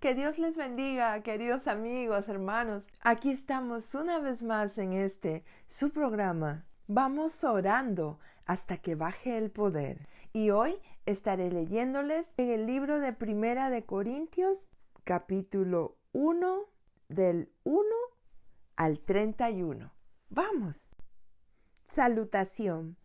Que Dios les bendiga, queridos amigos, hermanos. Aquí estamos una vez más en su programa. Vamos orando hasta que baje el poder. Y hoy estaré leyéndoles en el libro de Primera de Corintios, capítulo 1, del 1 al 31. ¡Vamos! Salutación.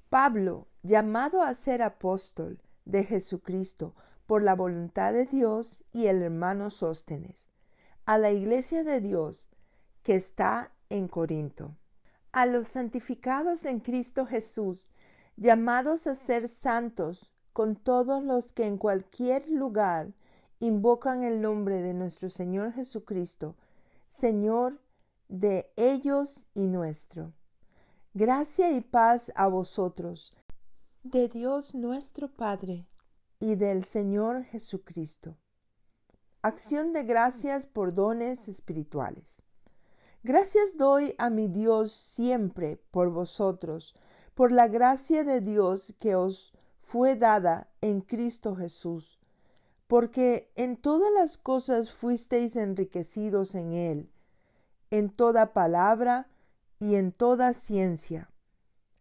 Pablo, llamado a ser apóstol de Jesucristo por la voluntad de Dios, y el hermano Sóstenes, a la iglesia de Dios que está en Corinto. A los santificados en Cristo Jesús, llamados a ser santos con todos los que en cualquier lugar invocan el nombre de nuestro Señor Jesucristo, Señor de ellos y nuestro. Gracia y paz a vosotros, de Dios nuestro Padre y del Señor Jesucristo. Acción de gracias por dones espirituales. Gracias doy a mi Dios siempre por vosotros, por la gracia de Dios que os fue dada en Cristo Jesús, porque en todas las cosas fuisteis enriquecidos en Él, en toda palabra y en toda ciencia,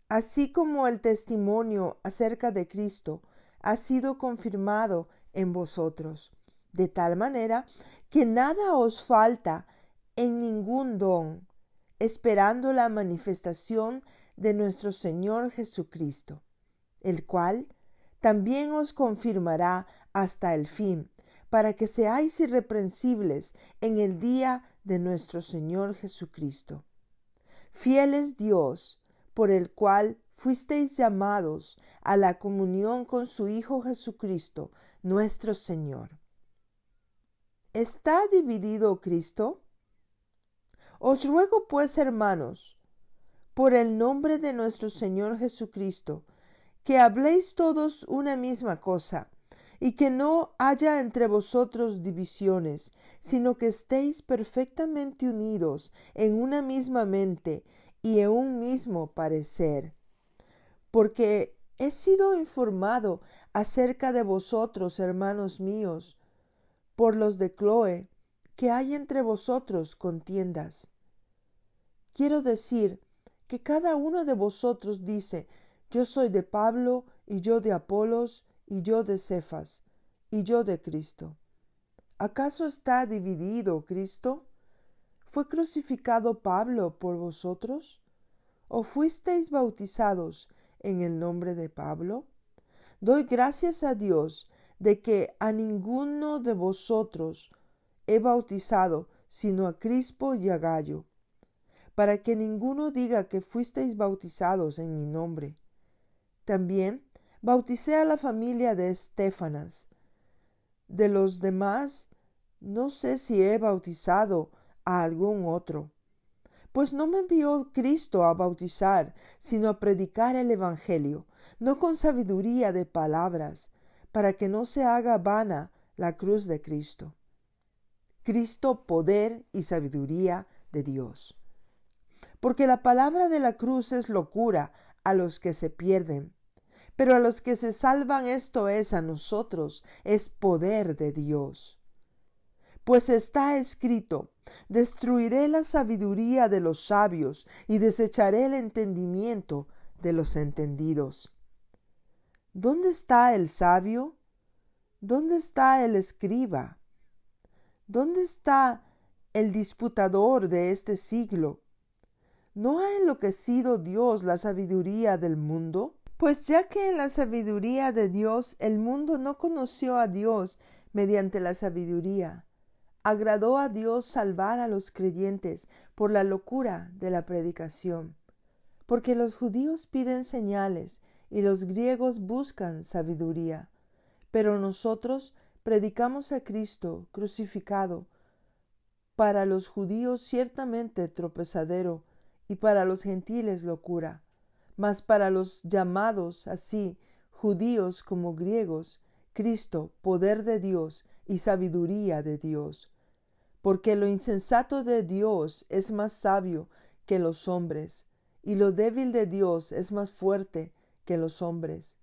así como el testimonio acerca de Cristo ha sido confirmado en vosotros, de tal manera que nada os falta en ningún don, esperando la manifestación de nuestro Señor Jesucristo, el cual también os confirmará hasta el fin, para que seáis irreprensibles en el día de nuestro Señor Jesucristo. Fiel es Dios, por el cual fuisteis llamados a la comunión con su Hijo Jesucristo, nuestro Señor. ¿Está dividido Cristo? Os ruego pues, hermanos, por el nombre de nuestro Señor Jesucristo, que habléis todos una misma cosa, y que no haya entre vosotros divisiones, sino que estéis perfectamente unidos en una misma mente y en un mismo parecer. Porque he sido informado acerca de vosotros, hermanos míos, por los de Cloe, que hay entre vosotros contiendas. Quiero decir que cada uno de vosotros dice: yo soy de Pablo, y yo de Apolos, y yo de Cefas, y yo de Cristo. ¿Acaso está dividido Cristo? ¿Fue crucificado Pablo por vosotros? ¿O fuisteis bautizados en el nombre de Pablo? Doy gracias a Dios de que a ninguno de vosotros he bautizado, sino a Crispo y a Gayo, para que ninguno diga que fuisteis bautizados en mi nombre. También bauticé a la familia de Estéfanas. De los demás, no sé si he bautizado a algún otro. Pues no me envió Cristo a bautizar, sino a predicar el Evangelio, no con sabiduría de palabras, para que no se haga vana la cruz de Cristo. Cristo, poder y sabiduría de Dios. Porque la palabra de la cruz es locura a los que se pierden, pero a los que se salvan, esto es, a nosotros, es poder de Dios. Pues está escrito: destruiré la sabiduría de los sabios y desecharé el entendimiento de los entendidos. ¿Dónde está el sabio? ¿Dónde está el escriba? ¿Dónde está el disputador de este siglo? ¿No ha enloquecido Dios la sabiduría del mundo? Pues ya que en la sabiduría de Dios el mundo no conoció a Dios mediante la sabiduría, agradó a Dios salvar a los creyentes por la locura de la predicación, porque los judíos piden señales y los griegos buscan sabiduría, pero nosotros predicamos a Cristo crucificado, para los judíos ciertamente tropezadero y para los gentiles locura, mas para los llamados así, judíos como griegos, Cristo, poder de Dios y sabiduría de Dios. Porque lo insensato de Dios es más sabio que los hombres, y lo débil de Dios es más fuerte que los hombres.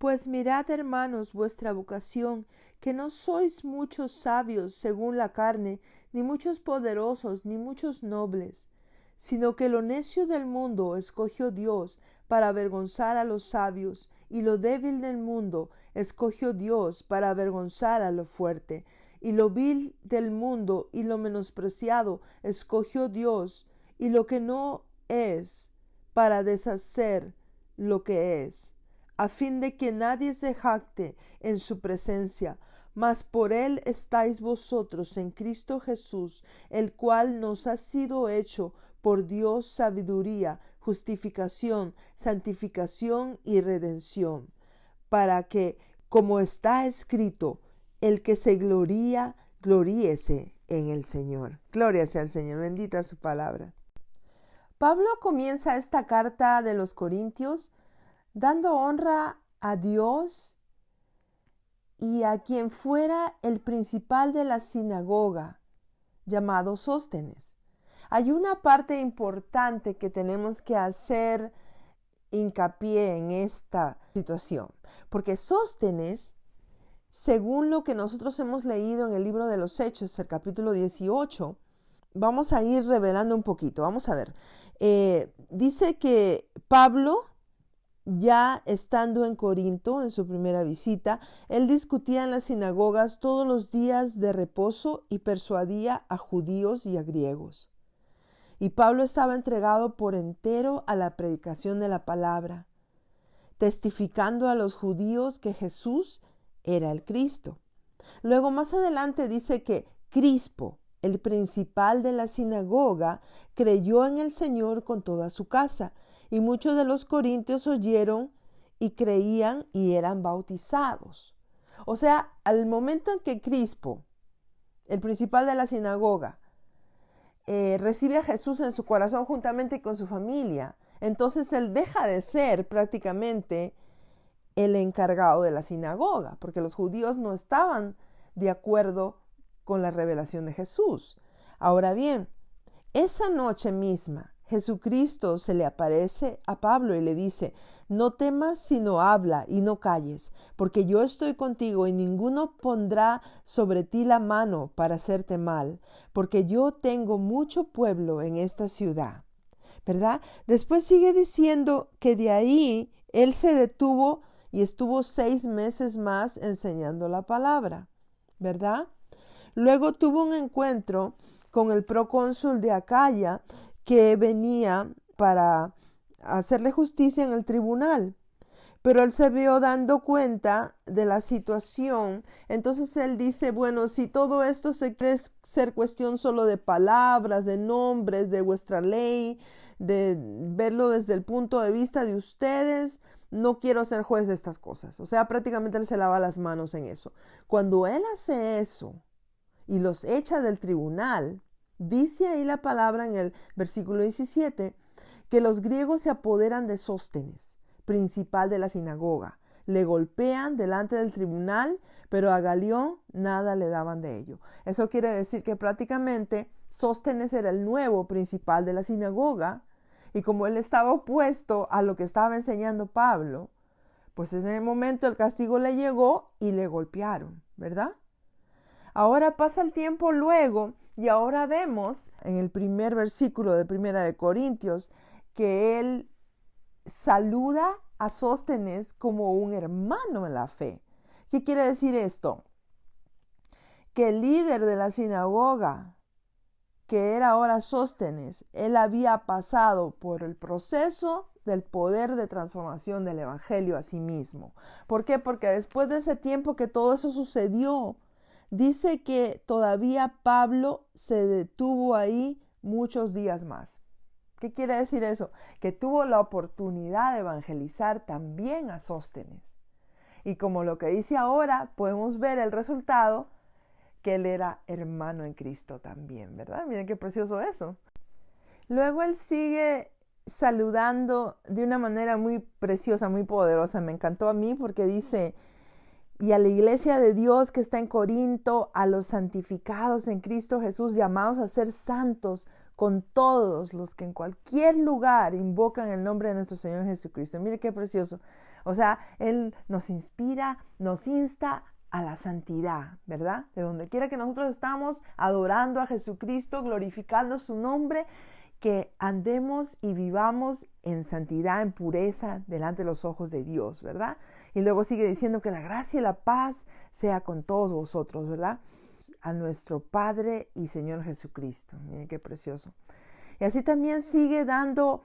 Pues mirad, hermanos, vuestra vocación, que no sois muchos sabios según la carne, ni muchos poderosos, ni muchos nobles, sino que lo necio del mundo escogió Dios para avergonzar a los sabios, y lo débil del mundo escogió Dios para avergonzar a lo fuerte, y lo vil del mundo y lo menospreciado escogió Dios, y lo que no es, para deshacer lo que es, a fin de que nadie se jacte en su presencia, mas por él estáis vosotros en Cristo Jesús, el cual nos ha sido hecho por Dios sabiduría, justificación, santificación y redención, para que, como está escrito, el que se gloría, gloríese en el Señor. Gloria sea al Señor, bendita su palabra. Pablo comienza esta carta de los Corintios dando honra a Dios y a quien fuera el principal de la sinagoga, llamado Sóstenes. Hay una parte importante que tenemos que hacer hincapié en esta situación, porque Sóstenes, según lo que nosotros hemos leído en el libro de los Hechos, el capítulo 18, vamos a ir revelando un poquito. Vamos a ver. Dice que Pablo, ya estando en Corinto, en su primera visita, él discutía en las sinagogas todos los días de reposo y persuadía a judíos y a griegos. Y Pablo estaba entregado por entero a la predicación de la palabra, testificando a los judíos que Jesús era el Cristo. Luego más adelante dice que Crispo, el principal de la sinagoga, creyó en el Señor con toda su casa, y muchos de los corintios oyeron y creían y eran bautizados. O sea, al momento en que Crispo, el principal de la sinagoga, recibe a Jesús en su corazón juntamente con su familia, entonces él deja de ser prácticamente el encargado de la sinagoga, porque los judíos no estaban de acuerdo con la revelación de Jesús. Ahora bien, esa noche misma, Jesucristo se le aparece a Pablo y le dice: no temas, sino habla y no calles, porque yo estoy contigo y ninguno pondrá sobre ti la mano para hacerte mal, porque yo tengo mucho pueblo en esta ciudad. ¿Verdad? Después sigue diciendo que de ahí él se detuvo y estuvo 6 meses más enseñando la palabra. ¿Verdad? Luego tuvo un encuentro con el procónsul de Acaya, que venía para hacerle justicia en el tribunal. Pero él se vio dando cuenta de la situación. Entonces él dice: bueno, si todo esto se cree ser cuestión solo de palabras, de nombres, de vuestra ley, de verlo desde el punto de vista de ustedes, no quiero ser juez de estas cosas. O sea, prácticamente él se lava las manos en eso. Cuando él hace eso y los echa del tribunal, dice ahí la palabra en el versículo 17, que los griegos se apoderan de Sóstenes, principal de la sinagoga. Le golpean delante del tribunal, pero a Galión nada le daban de ello. Eso quiere decir que prácticamente Sóstenes era el nuevo principal de la sinagoga, y como él estaba opuesto a lo que estaba enseñando Pablo, pues en ese momento el castigo le llegó y le golpearon, ¿verdad? Ahora pasa el tiempo luego, y ahora vemos en el primer versículo de Primera de Corintios que él saluda a Sóstenes como un hermano en la fe. ¿Qué quiere decir esto? Que el líder de la sinagoga, que era ahora Sóstenes, él había pasado por el proceso del poder de transformación del evangelio a sí mismo. ¿Por qué? Porque después de ese tiempo que todo eso sucedió, dice que todavía Pablo se detuvo ahí muchos días más. ¿Qué quiere decir eso? Que tuvo la oportunidad de evangelizar también a Sóstenes. Y como lo que dice ahora, podemos ver el resultado, que él era hermano en Cristo también, ¿verdad? Miren qué precioso eso. Luego él sigue saludando de una manera muy preciosa, muy poderosa. Me encantó a mí porque dice: y a la iglesia de Dios que está en Corinto, a los santificados en Cristo Jesús, llamados a ser santos, con todos los que en cualquier lugar invocan el nombre de nuestro Señor Jesucristo. Mire qué precioso. O sea, Él nos inspira, nos insta a la santidad, ¿verdad? De donde quiera que nosotros estamos adorando a Jesucristo, glorificando su nombre, que andemos y vivamos en santidad, en pureza, delante de los ojos de Dios, ¿verdad? Y luego sigue diciendo que la gracia y la paz sea con todos vosotros, ¿verdad? A nuestro Padre y Señor Jesucristo. Miren qué precioso. Y así también sigue dando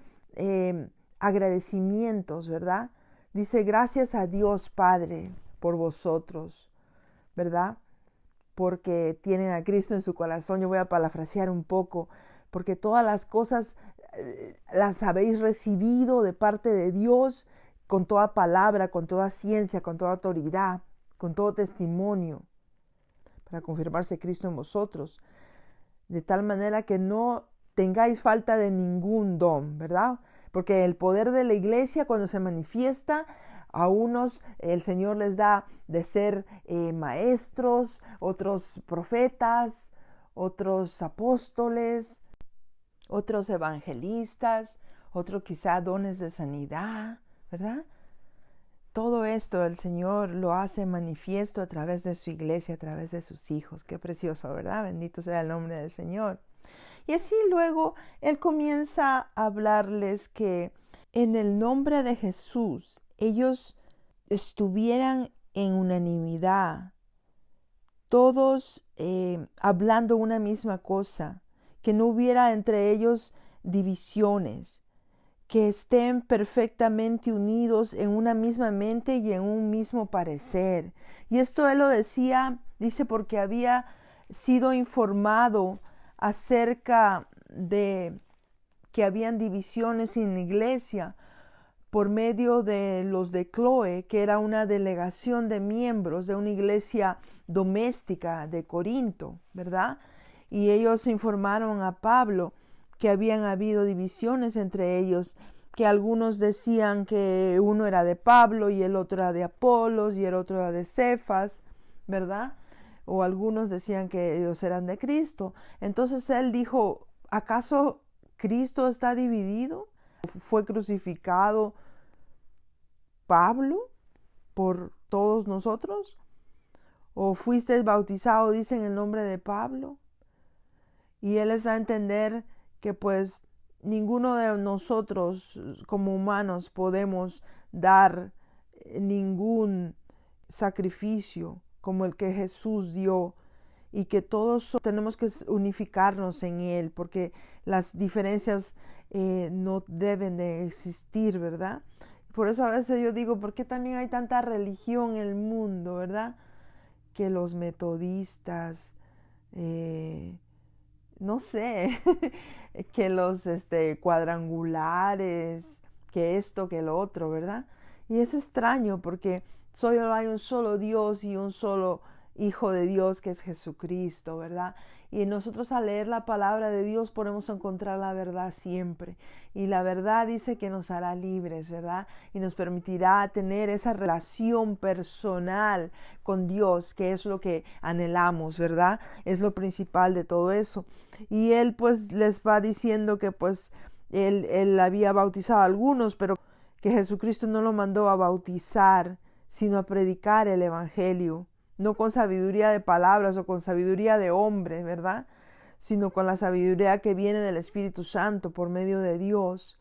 agradecimientos, ¿verdad? Dice, gracias a Dios Padre por vosotros, ¿verdad? Porque tienen a Cristo en su corazón. Yo voy a parafrasear un poco, porque todas las cosas las habéis recibido de parte de Dios con toda palabra, con toda ciencia, con toda autoridad, con todo testimonio, para confirmarse Cristo en vosotros, de tal manera que no tengáis falta de ningún don, ¿verdad? Porque el poder de la iglesia, cuando se manifiesta, a unos el Señor les da de ser maestros, otros profetas, otros apóstoles, otros evangelistas, otros quizá dones de sanidad, ¿verdad? Todo esto el Señor lo hace manifiesto a través de su iglesia, a través de sus hijos. Qué precioso, ¿verdad? Bendito sea el nombre del Señor. Y así luego Él comienza a hablarles que en el nombre de Jesús ellos estuvieran en unanimidad, todos hablando una misma cosa, que no hubiera entre ellos divisiones, que estén perfectamente unidos en una misma mente y en un mismo parecer. Y esto Él lo decía, dice, porque había sido informado acerca de que habían divisiones en la iglesia por medio de los de Cloe, que era una delegación de miembros de una iglesia doméstica de Corinto, ¿verdad? Y ellos informaron a Pablo que habían habido divisiones entre ellos, que algunos decían que uno era de Pablo y el otro era de Apolos y el otro era de Cefas, ¿verdad? O algunos decían que ellos eran de Cristo. Entonces él dijo, ¿acaso Cristo está dividido? ¿Fue crucificado Pablo por todos nosotros? ¿O fuisteis bautizados, dice, en el nombre de Pablo? Y él les da a entender que pues ninguno de nosotros como humanos podemos dar ningún sacrificio como el que Jesús dio, y que todos tenemos que unificarnos en Él, porque las diferencias no deben de existir, ¿verdad? Por eso a veces yo digo, ¿por qué también hay tanta religión en el mundo, verdad? Que los metodistas, no sé, que los cuadrangulares, que esto, que lo otro, ¿verdad? Y es extraño porque solo hay un solo Dios y un solo Hijo de Dios, que es Jesucristo, ¿verdad? Y nosotros al leer la palabra de Dios podemos encontrar la verdad siempre. Y la verdad dice que nos hará libres, ¿verdad? Y nos permitirá tener esa relación personal con Dios, que es lo que anhelamos, ¿verdad? Es lo principal de todo eso. Y Él pues les va diciendo que pues él había bautizado a algunos, pero que Jesucristo no lo mandó a bautizar, sino a predicar el Evangelio. No con sabiduría de palabras o con sabiduría de hombres, ¿verdad? Sino con la sabiduría que viene del Espíritu Santo por medio de Dios,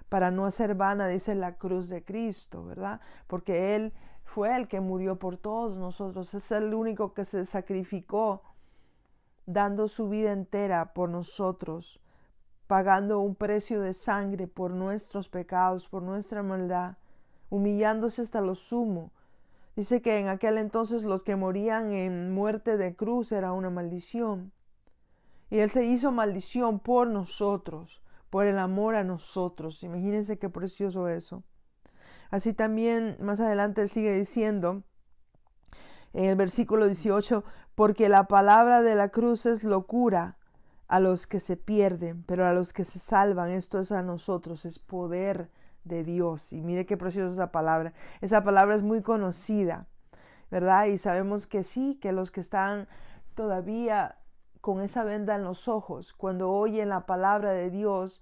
para no hacer vana, dice, la cruz de Cristo, ¿verdad? Porque Él fue el que murió por todos nosotros, es el único que se sacrificó, dando su vida entera por nosotros, pagando un precio de sangre por nuestros pecados, por nuestra maldad, humillándose hasta lo sumo. Dice que en aquel entonces los que morían en muerte de cruz era una maldición. Y Él se hizo maldición por nosotros, por el amor a nosotros. Imagínense qué precioso eso. Así también más adelante Él sigue diciendo, en el versículo 18, porque la palabra de la cruz es locura a los que se pierden, pero a los que se salvan, esto es a nosotros, es poder de Dios. Y mire qué preciosa esa palabra. Esa palabra es muy conocida, ¿verdad? Y sabemos que sí, que los que están todavía con esa venda en los ojos, cuando oyen la palabra de Dios,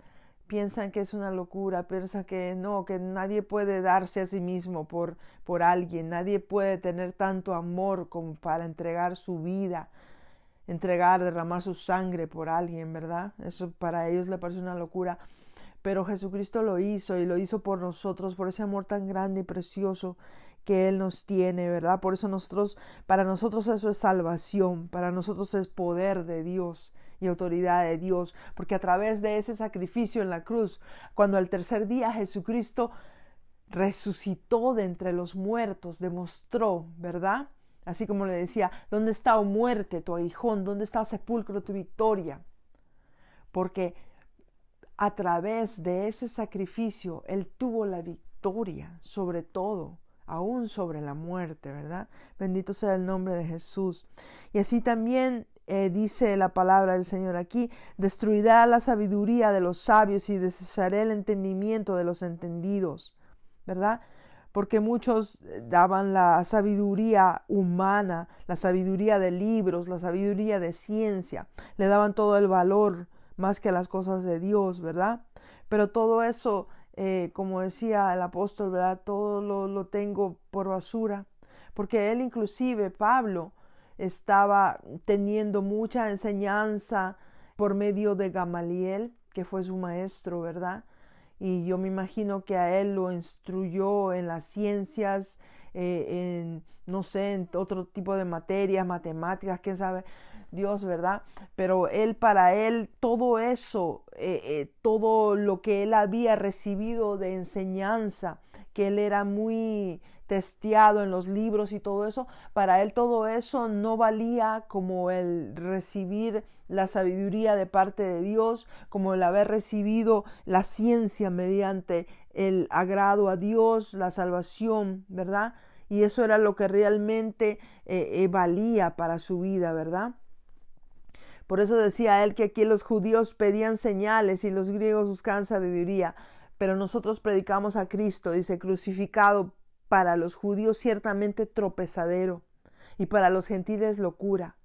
piensan que es una locura, piensan que no, que nadie puede darse a sí mismo por alguien, nadie puede tener tanto amor como para entregar su vida, derramar su sangre por alguien, ¿verdad? Eso para ellos le parece una locura. Pero Jesucristo lo hizo y lo hizo por nosotros, por ese amor tan grande y precioso que Él nos tiene, ¿verdad? Por eso para nosotros eso es salvación, para nosotros es poder de Dios y autoridad de Dios, porque a través de ese sacrificio en la cruz, cuando al tercer día Jesucristo resucitó de entre los muertos, demostró, ¿verdad? Así como le decía, ¿dónde está, oh muerte, tu aguijón? ¿Dónde está, sepulcro, tu victoria? Porque a través de ese sacrificio, Él tuvo la victoria sobre todo, aún sobre la muerte, ¿verdad? Bendito sea el nombre de Jesús. Y así también dice la palabra del Señor aquí, destruirá la sabiduría de los sabios y desecharé el entendimiento de los entendidos, ¿verdad? Porque muchos daban la sabiduría humana, la sabiduría de libros, la sabiduría de ciencia, le daban todo el valor más que las cosas de Dios, ¿verdad? Pero todo eso, como decía el apóstol, ¿verdad? Todo lo tengo por basura, porque él inclusive, Pablo, estaba teniendo mucha enseñanza por medio de Gamaliel, que fue su maestro, ¿verdad? Y yo me imagino que a él lo instruyó en las ciencias, no sé, en otro tipo de materias, matemáticas, quién sabe, Dios, ¿verdad? Pero para él, todo eso, todo lo que él había recibido de enseñanza, que él era muy testeado en los libros y todo eso, para él todo eso no valía como el recibir la sabiduría de parte de Dios, como el haber recibido la ciencia mediante el agrado a Dios, la salvación, ¿verdad? Y eso era lo que realmente valía para su vida, ¿verdad? Por eso decía él que aquí los judíos pedían señales y los griegos buscaban sabiduría, pero nosotros predicamos a Cristo, dice, crucificado, para los judíos ciertamente tropezadero y para los gentiles locura,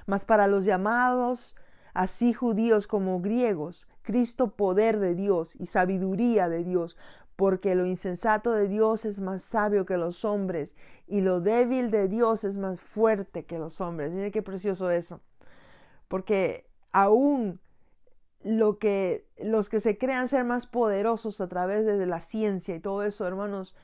mas para los llamados, así judíos como griegos, Cristo poder de Dios y sabiduría de Dios, porque lo insensato de Dios es más sabio que los hombres y lo débil de Dios es más fuerte que los hombres. Mire qué precioso eso. Porque aún los que se crean ser más poderosos a través de la ciencia y todo eso, hermanos,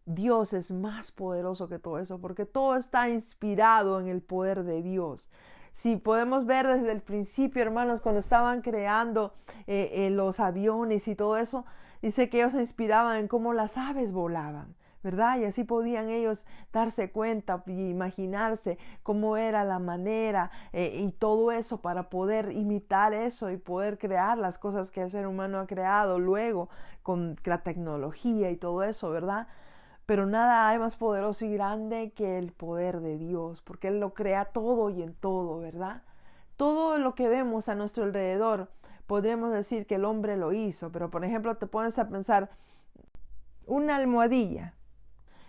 Dios es más poderoso que todo eso, porque todo está inspirado en el poder de Dios. Si podemos ver desde el principio, hermanos, cuando estaban creando los aviones y todo eso, dice que ellos se inspiraban en cómo las aves volaban, ¿verdad? Y así podían ellos darse cuenta y imaginarse cómo era la manera y todo eso para poder imitar eso y poder crear las cosas que el ser humano ha creado luego con la tecnología y todo eso, ¿verdad? Pero nada hay más poderoso y grande que el poder de Dios, porque Él lo crea todo y en todo, ¿verdad? Todo lo que vemos a nuestro alrededor, podríamos decir que el hombre lo hizo, pero por ejemplo te pones a pensar, una almohadilla,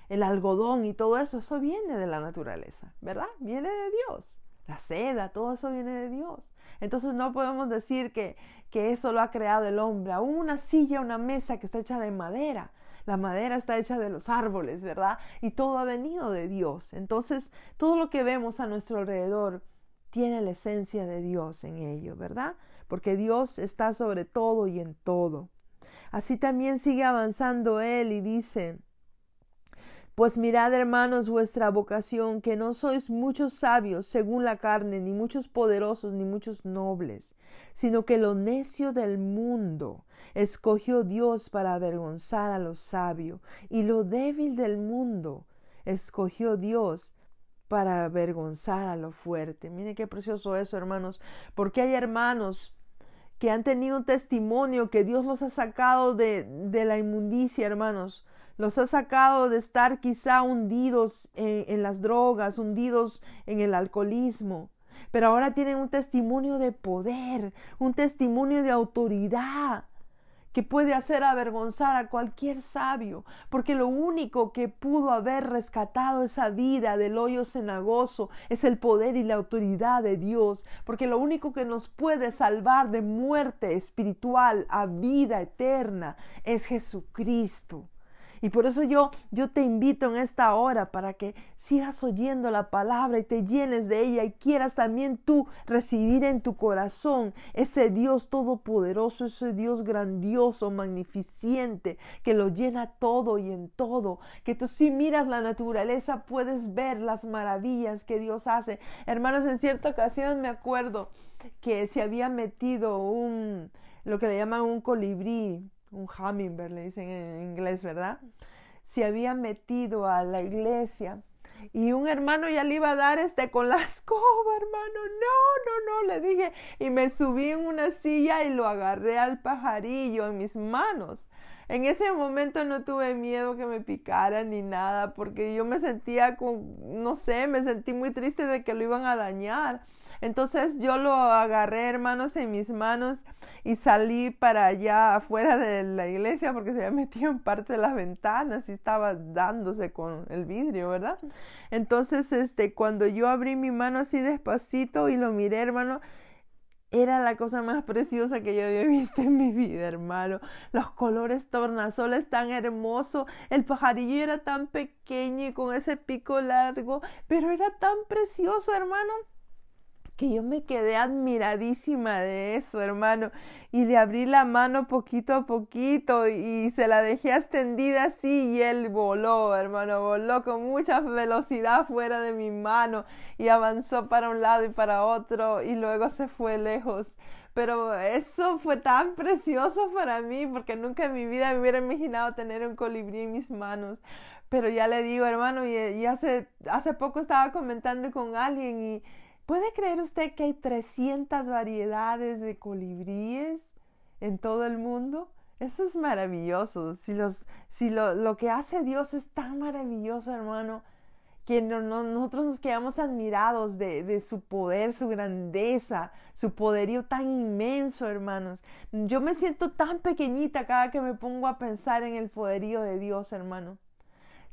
el algodón y todo eso, eso viene de la naturaleza, ¿verdad? Viene de Dios. La seda, todo eso viene de Dios. Entonces no podemos decir que eso lo ha creado el hombre. Aún una silla, una mesa que está hecha de madera. La madera está hecha de los árboles, ¿verdad? Y todo ha venido de Dios. Entonces todo lo que vemos a nuestro alrededor tiene la esencia de Dios en ello, ¿verdad? Porque Dios está sobre todo y en todo. Así también sigue avanzando él y dice: pues mirad, hermanos, vuestra vocación, que no sois muchos sabios según la carne, ni muchos poderosos, ni muchos nobles, sino que lo necio del mundo escogió Dios para avergonzar a lo sabio, y lo débil del mundo escogió Dios para avergonzar a lo fuerte. Miren qué precioso eso, hermanos, porque hay hermanos que han tenido un testimonio que Dios los ha sacado de la inmundicia, hermanos. Los ha sacado de estar quizá hundidos en las drogas, hundidos en el alcoholismo. Pero ahora tienen un testimonio de poder, un testimonio de autoridad, que puede hacer avergonzar a cualquier sabio, porque lo único que pudo haber rescatado esa vida del hoyo cenagoso es el poder y la autoridad de Dios, porque lo único que nos puede salvar de muerte espiritual a vida eterna es Jesucristo. Y por eso yo te invito en esta hora para que sigas oyendo la palabra y te llenes de ella y quieras también tú recibir en tu corazón ese Dios todopoderoso, ese Dios grandioso, magnificente, que lo llena todo y en todo. Que tú si miras la naturaleza puedes ver las maravillas que Dios hace. Hermanos, en cierta ocasión me acuerdo que se había metido lo que le llaman un colibrí, un hummingbird le dicen en inglés, ¿verdad? Se había metido a la iglesia y un hermano ya le iba a dar con la escoba, hermano, no, le dije, y me subí en una silla y lo agarré al pajarillo en mis manos. En ese momento no tuve miedo que me picara ni nada, porque yo me sentía no sé, me sentí muy triste de que lo iban a dañar. Entonces yo lo agarré, hermanos, en mis manos y salí para allá afuera de la iglesia porque se había metido en parte de las ventanas y estaba dándose con el vidrio, ¿verdad? Entonces, cuando yo abrí mi mano así despacito y lo miré, hermano, era la cosa más preciosa que yo había visto en mi vida, hermano. Los colores tornasoles tan hermosos. El pajarillo era tan pequeño y con ese pico largo, pero era tan precioso, hermano, que yo me quedé admiradísima de eso, hermano, y le abrí la mano poquito a poquito y se la dejé extendida así y él voló, hermano, voló con mucha velocidad fuera de mi mano y avanzó para un lado y para otro y luego se fue lejos. Pero eso fue tan precioso para mí porque nunca en mi vida me hubiera imaginado tener un colibrí en mis manos. Pero ya le digo, hermano, y hace poco estaba comentando con alguien y ¿puede creer usted que hay 300 variedades de colibríes en todo el mundo? Eso es maravilloso. Si lo que hace Dios es tan maravilloso, hermano, que nosotros nos quedamos admirados de su poder, su grandeza, su poderío tan inmenso, hermanos. Yo me siento tan pequeñita cada que me pongo a pensar en el poderío de Dios, hermano.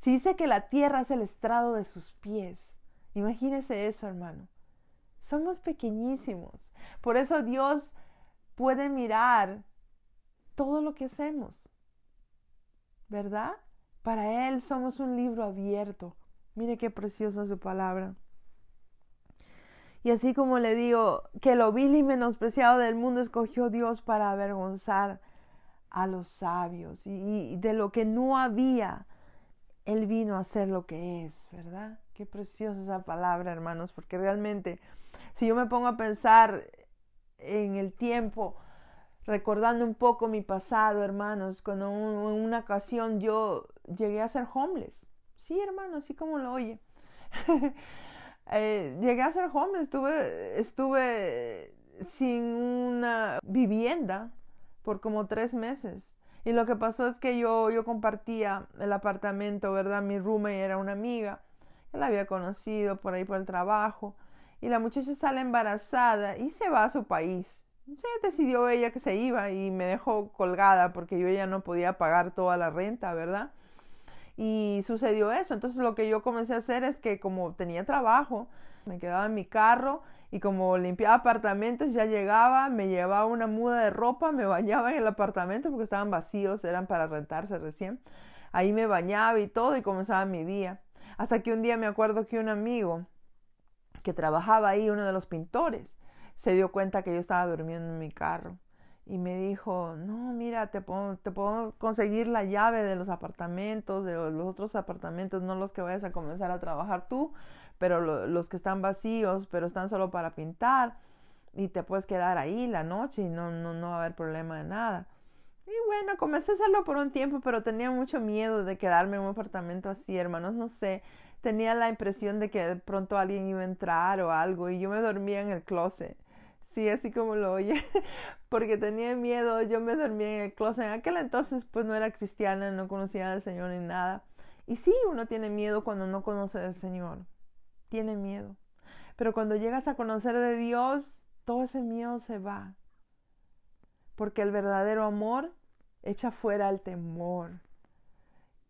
Si dice que la tierra es el estrado de sus pies, imagínese eso, hermano. Somos pequeñísimos. Por eso Dios puede mirar todo lo que hacemos, ¿verdad? Para Él somos un libro abierto. Mire qué preciosa su palabra. Y así como le digo, que lo vil y menospreciado del mundo escogió Dios para avergonzar a los sabios. Y de lo que no había, Él vino a ser lo que es, ¿verdad? Qué preciosa esa palabra, hermanos, porque realmente si yo me pongo a pensar en el tiempo, recordando un poco mi pasado, hermanos, cuando en una ocasión yo llegué a ser homeless. Sí, hermano, así como lo oye. Llegué a ser homeless, estuve sin una vivienda por como 3 meses. Y lo que pasó es que yo compartía el apartamento, ¿verdad? Mi roommate era una amiga. Yo la había conocido por ahí por el trabajo. Y la muchacha sale embarazada y se va a su país. Se decidió ella que se iba y me dejó colgada porque yo ya no podía pagar toda la renta, ¿verdad? Y sucedió eso. Entonces lo que yo comencé a hacer es que como tenía trabajo, me quedaba en mi carro y como limpiaba apartamentos, ya llegaba, me llevaba una muda de ropa, me bañaba en el apartamento porque estaban vacíos, eran para rentarse recién. Ahí me bañaba y todo y comenzaba mi día. Hasta que un día me acuerdo que un amigo que trabajaba ahí, uno de los pintores, se dio cuenta que yo estaba durmiendo en mi carro y me dijo, no, mira, te puedo conseguir la llave de los apartamentos, de los otros apartamentos, no los que vayas a comenzar a trabajar tú, pero los que están vacíos, pero están solo para pintar, y te puedes quedar ahí la noche y no va a haber problema de nada. Y bueno, comencé a hacerlo por un tiempo, pero tenía mucho miedo de quedarme en un apartamento así, hermanos, no sé. Tenía la impresión de que de pronto alguien iba a entrar o algo y yo me dormía en el closet. Sí, así como lo oye, porque tenía miedo, yo me dormía en el closet. En aquel entonces pues no era cristiana, no conocía al Señor ni nada. Y sí, uno tiene miedo cuando no conoce del Señor. Tiene miedo. Pero cuando llegas a conocer de Dios, todo ese miedo se va. Porque el verdadero amor Echa fuera el temor.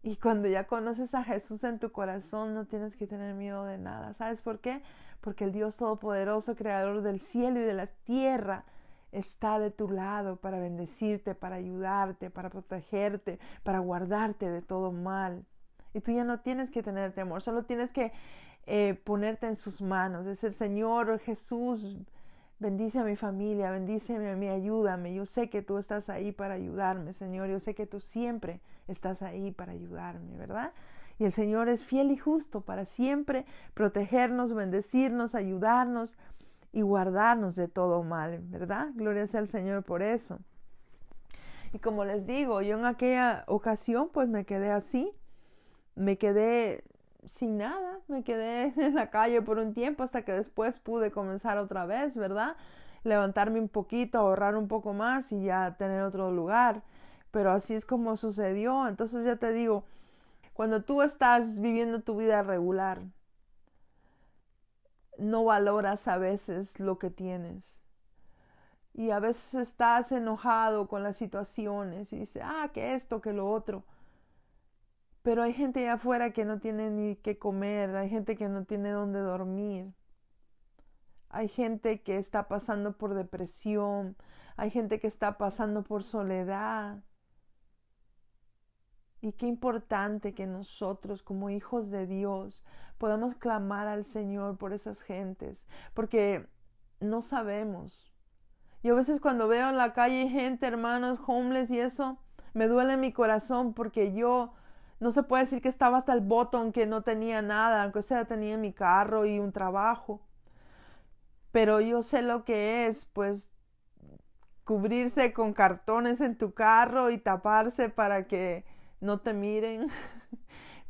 Y cuando ya conoces a Jesús en tu corazón, no tienes que tener miedo de nada. ¿Sabes por qué? Porque el Dios Todopoderoso, Creador del cielo y de la tierra, está de tu lado para bendecirte, para ayudarte, para protegerte, para guardarte de todo mal. Y tú ya no tienes que tener temor, solo tienes que ponerte en sus manos, decir, Señor Jesús, bendice a mi familia, bendíceme a mí, ayúdame. Yo sé que tú estás ahí para ayudarme, Señor. Yo sé que tú siempre estás ahí para ayudarme, ¿verdad? Y el Señor es fiel y justo para siempre protegernos, bendecirnos, ayudarnos y guardarnos de todo mal, ¿verdad? Gloria sea al Señor por eso. Y como les digo, yo en aquella ocasión pues me quedé así, me quedé sin nada, me quedé en la calle por un tiempo hasta que después pude comenzar otra vez, ¿verdad? Levantarme un poquito, ahorrar un poco más y ya tener otro lugar. Pero así es como sucedió. Entonces ya te digo, cuando tú estás viviendo tu vida regular, no valoras a veces lo que tienes. Y a veces estás enojado con las situaciones y dices, que esto, que lo otro. Pero hay gente allá afuera que no tiene ni qué comer, hay gente que no tiene dónde dormir, hay gente que está pasando por depresión, hay gente que está pasando por soledad. Y qué importante que nosotros como hijos de Dios podamos clamar al Señor por esas gentes, porque no sabemos. Yo a veces cuando veo en la calle gente, hermanos, homeless y eso, me duele mi corazón porque yo no se puede decir que estaba hasta el botón, que no tenía nada, aunque sea tenía mi carro y un trabajo. Pero yo sé lo que es, pues, cubrirse con cartones en tu carro y taparse para que no te miren,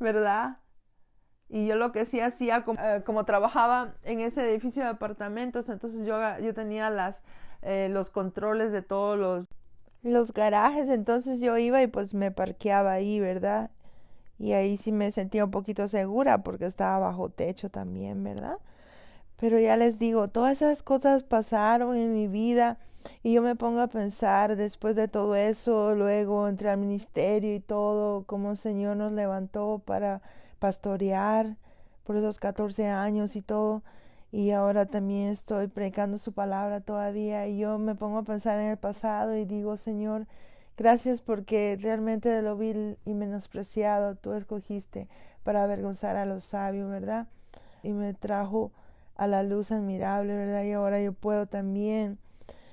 ¿verdad? Y yo lo que sí hacía, como trabajaba en ese edificio de apartamentos, entonces yo tenía los controles de todos los garajes, entonces yo iba y pues me parqueaba ahí, ¿verdad? Y ahí sí me sentía un poquito segura porque estaba bajo techo también, ¿verdad? Pero ya les digo, todas esas cosas pasaron en mi vida y yo me pongo a pensar después de todo eso, luego entré al ministerio y todo, cómo el Señor nos levantó para pastorear por esos 14 años y todo. Y ahora también estoy predicando su palabra todavía y yo me pongo a pensar en el pasado y digo, Señor, gracias porque realmente de lo vil y menospreciado tú escogiste para avergonzar a los sabios, ¿verdad? Y me trajo a la luz admirable, ¿verdad? Y ahora yo puedo también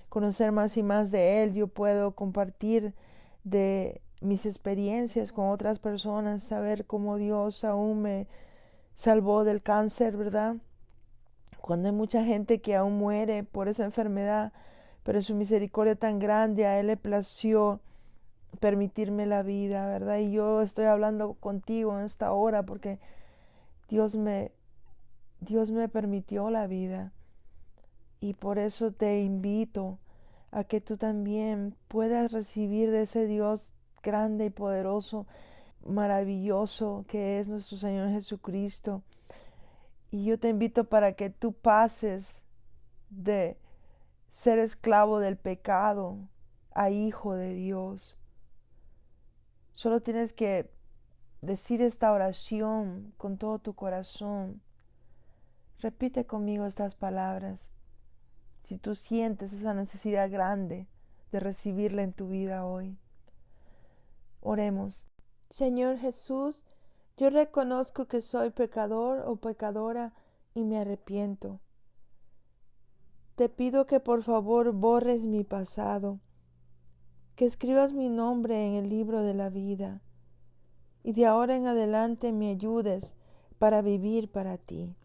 conocer más y más de Él, yo puedo compartir de mis experiencias con otras personas, saber cómo Dios aún me salvó del cáncer, ¿verdad? Cuando hay mucha gente que aún muere por esa enfermedad, pero en su misericordia tan grande a Él le plació permitirme la vida, ¿verdad? Y yo estoy hablando contigo en esta hora porque Dios me permitió la vida y por eso te invito a que tú también puedas recibir de ese Dios grande y poderoso, maravilloso que es nuestro Señor Jesucristo. Y yo te invito para que tú pases de ser esclavo del pecado a hijo de Dios. Solo tienes que decir esta oración con todo tu corazón. Repite conmigo estas palabras. Si tú sientes esa necesidad grande de recibirla en tu vida hoy. Oremos. Señor Jesús, yo reconozco que soy pecador o pecadora y me arrepiento. Te pido que por favor borres mi pasado, que escribas mi nombre en el libro de la vida y de ahora en adelante me ayudes para vivir para ti.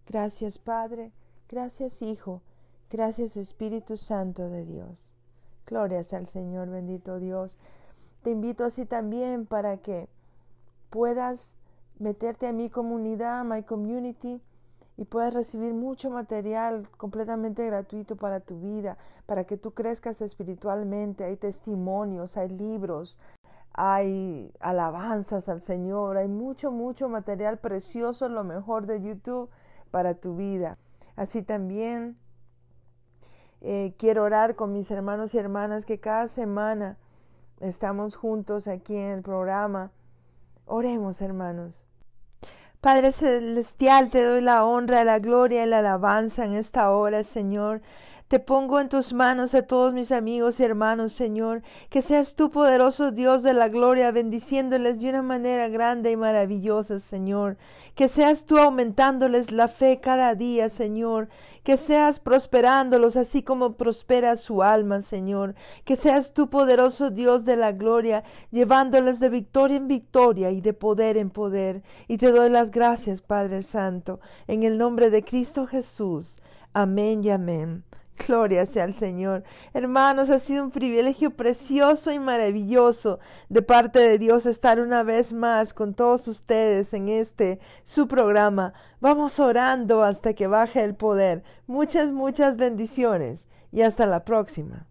Gracias Padre, gracias Hijo, gracias Espíritu Santo de Dios. Glorias al Señor, bendito Dios. Te invito así también para que puedas meterte a mi comunidad, My Community, y puedas recibir mucho material completamente gratuito para tu vida, para que tú crezcas espiritualmente. Hay testimonios, hay libros, hay alabanzas al Señor, hay mucho material precioso, lo mejor de YouTube para tu vida. Así también quiero orar con mis hermanos y hermanas que cada semana estamos juntos aquí en el programa. Oremos, hermanos. Padre Celestial, te doy la honra, la gloria y la alabanza en esta hora, Señor. Te pongo en tus manos a todos mis amigos y hermanos, Señor. Que seas tú, poderoso Dios de la gloria, bendiciéndoles de una manera grande y maravillosa, Señor. Que seas tú aumentándoles la fe cada día, Señor. Que seas prosperándolos así como prospera su alma, Señor. Que seas tú, poderoso Dios de la gloria, llevándoles de victoria en victoria y de poder en poder. Y te doy las gracias, Padre Santo, en el nombre de Cristo Jesús. Amén y amén. Gloria sea al Señor. Hermanos, ha sido un privilegio precioso y maravilloso de parte de Dios estar una vez más con todos ustedes en su programa. Vamos orando hasta que baje el poder. Muchas bendiciones y hasta la próxima.